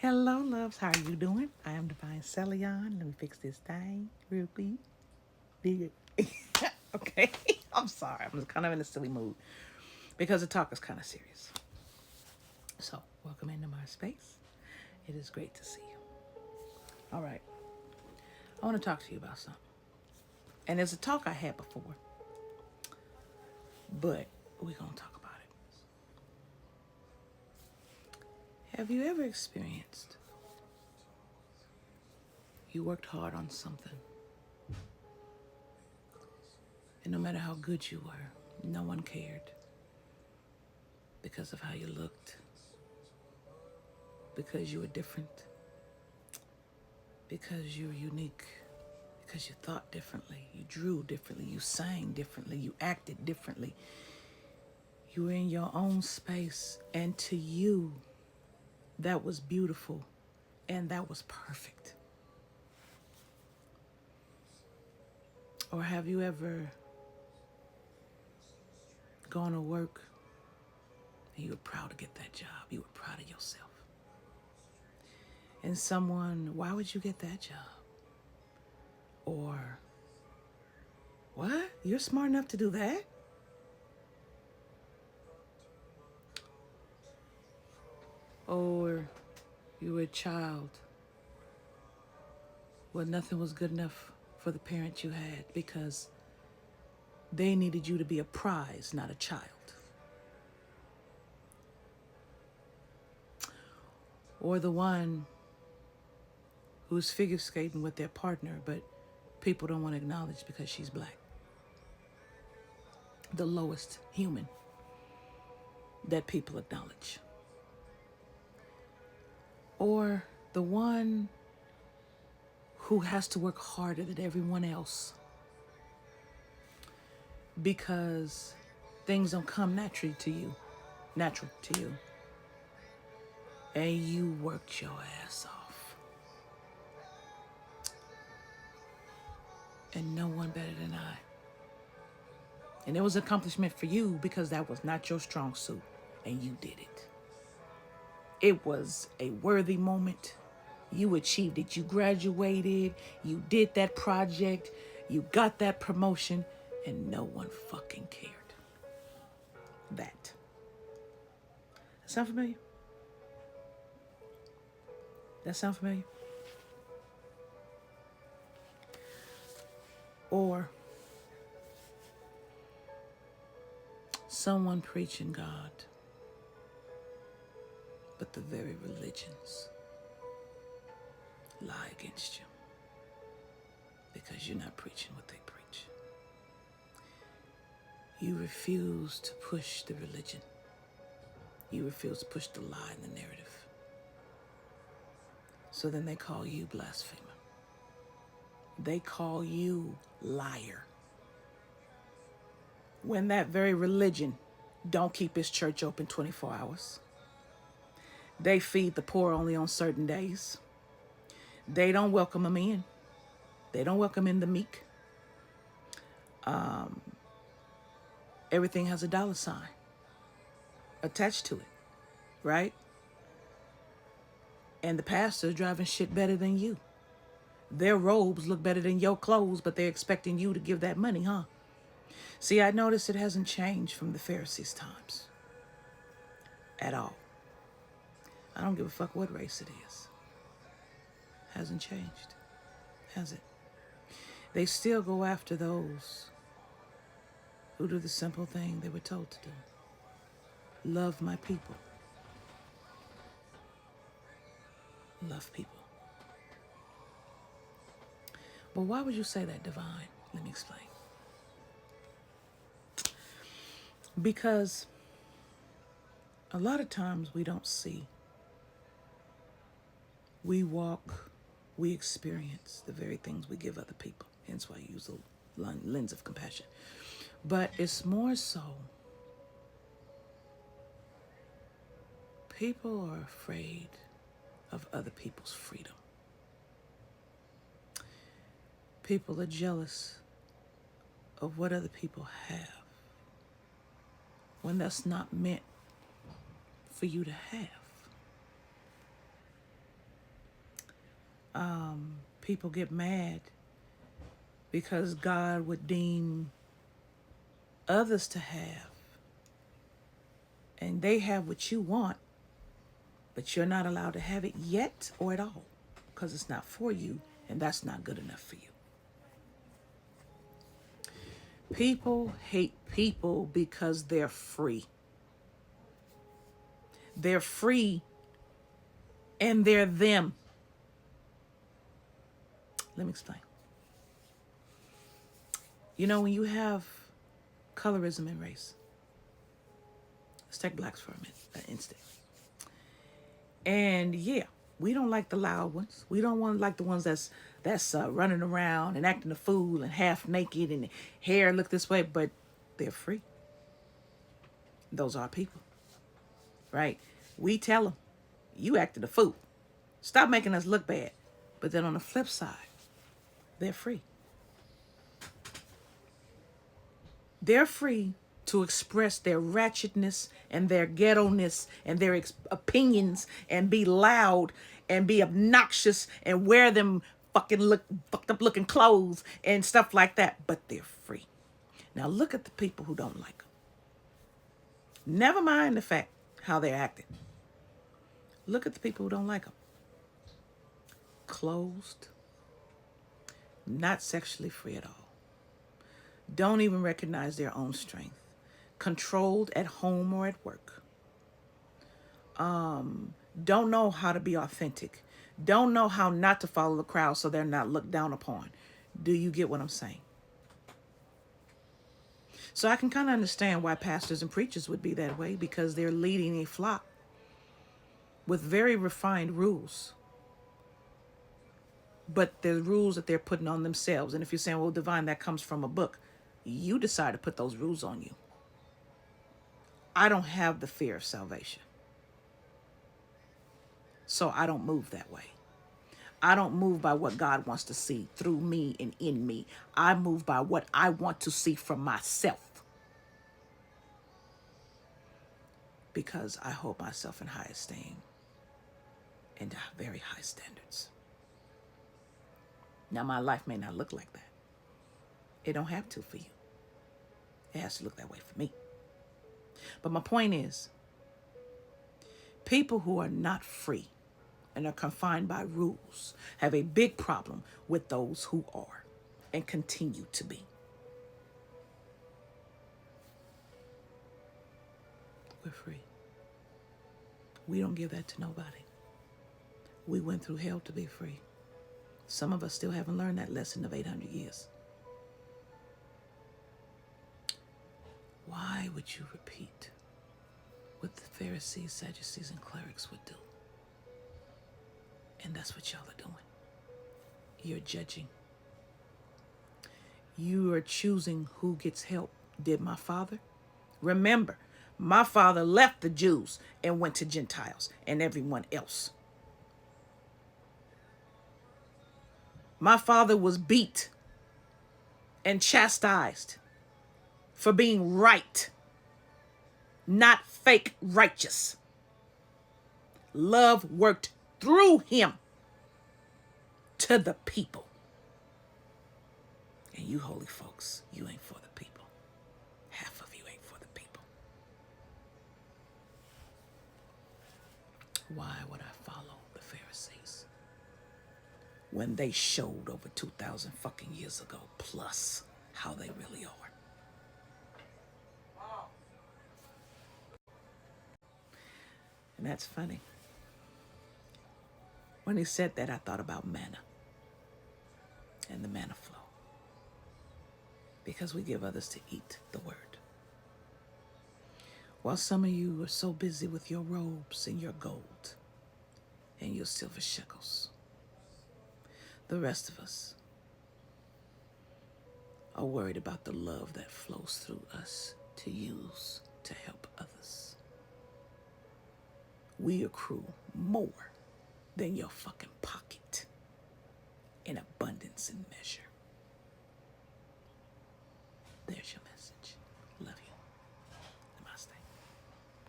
Hello, loves. How are you doing? I am Divine Celion. Let me fix this thing real quick. Dig it. Okay. I'm sorry. I'm just kind of in a silly mood because the talk is kind of serious. So, welcome into my space. It is great to see you. All right. I want to talk to you about something. And it's a talk I had before, but we're going to talk about it. Have you ever experienced you worked hard on something, and no matter how good you were, no one cared because of how you looked, because you were different, because you were unique, because you thought differently, you drew differently, you sang differently, you acted differently. You were in your own space, and to you, that was beautiful and that was perfect. Or have you ever gone to work and you were proud to get that job? You were proud of yourself. And someone, why would you get that job? Or, what? You're smart enough to do that? Or you were a child where nothing was good enough for the parent you had because they needed you to be a prize, not a child. Or the one who's figure skating with their partner, but people don't want to acknowledge because she's black. The lowest human that people acknowledge. Or the one who has to work harder than everyone else because things don't come natural to you. And you worked your ass off. And no one better than I. And it was an accomplishment for you because that was not your strong suit, and you did it. It was a worthy moment. You achieved it. You graduated. You did that project. You got that promotion, and no one fucking cared. That. Sound familiar? That sound familiar? Or someone preaching God, but the very religions lie against you because you're not preaching what they preach. You refuse to push the religion. You refuse to push the lie in the narrative. So then they call you blasphemer. They call you liar. When that very religion don't keep its church open 24 hours. They feed the poor only on certain days. They don't welcome them in. They don't welcome in the meek. Everything has a dollar sign attached to it, right? And the pastor's driving shit better than you. Their robes look better than your clothes, but they're expecting you to give that money, huh? See, I noticed it hasn't changed from the Pharisees' times at all. I don't give a fuck what race it is. Hasn't changed, has it? They still go after those who do the simple thing they were told to do. Love my people. Love people. But why would you say that, Divine? Let me explain. Because a lot of times we don't see. We walk, we experience the very things we give other people. Hence why I use the lens of compassion. But it's more so people are afraid of other people's freedom. People are jealous of what other people have when that's not meant for you to have. People get mad because God would deem others to have, and they have what you want, but you're not allowed to have it yet or at all because it's not for you, and that's not good enough for you. People hate people because they're free. They're free and they're them. Let me explain. You know, when you have colorism in race, let's take blacks for a minute, an instant. And yeah, we don't like the loud ones. We don't want like the ones that's running around and acting a fool and half naked and hair look this way, but they're free. Those are people, right? We tell them, you acted a fool. Stop making us look bad. But then on the flip side, they're free. They're free to express their ratchetness and their ghetto-ness and their opinions and be loud and be obnoxious and wear them fucked up looking clothes and stuff like that. But they're free. Now look at the people who don't like them. Never mind the fact how they're acting. Look at the people who don't like them. Closed. Not sexually free at all. Don't even recognize their own strength. Controlled at home or at work. Don't know how to be authentic. Don't know how not to follow the crowd so they're not looked down upon. Do you get what I'm saying? So I can kind of understand why pastors and preachers would be that way, because they're leading a flock with very refined rules. But the rules that they're putting on themselves. And if you're saying, well, Divine, that comes from a book, you decide to put those rules on you. I don't have the fear of salvation. So I don't move that way. I don't move by what God wants to see through me and in me. I move by what I want to see from myself. Because I hold myself in high esteem and very high standards. Now, my life may not look like that. It don't have to for you. It has to look that way for me. But my point is, people who are not free and are confined by rules have a big problem with those who are and continue to be. We're free. We don't give that to nobody. We went through hell to be free. Some of us still haven't learned that lesson of 800 years. Why would you repeat what the Pharisees, Sadducees, and clerics would do? And that's what y'all are doing. You're judging. You are choosing who gets help. Did my father? Remember, my father left the Jews and went to Gentiles and everyone else. My father was beat and chastised for being right, not fake righteous. Love worked through him to the people. And you holy folks, you ain't for the people. Half of you ain't for the people. Why would I follow the Pharisees when they showed over 2,000 fucking years ago plus how they really are? And that's funny. When he said that, I thought about manna and the manna flow. Because we give others to eat the word. While some of you are so busy with your robes and your gold and your silver shekels, the rest of us are worried about the love that flows through us to use to help others. We accrue more than your fucking pocket in abundance and measure. There's your message.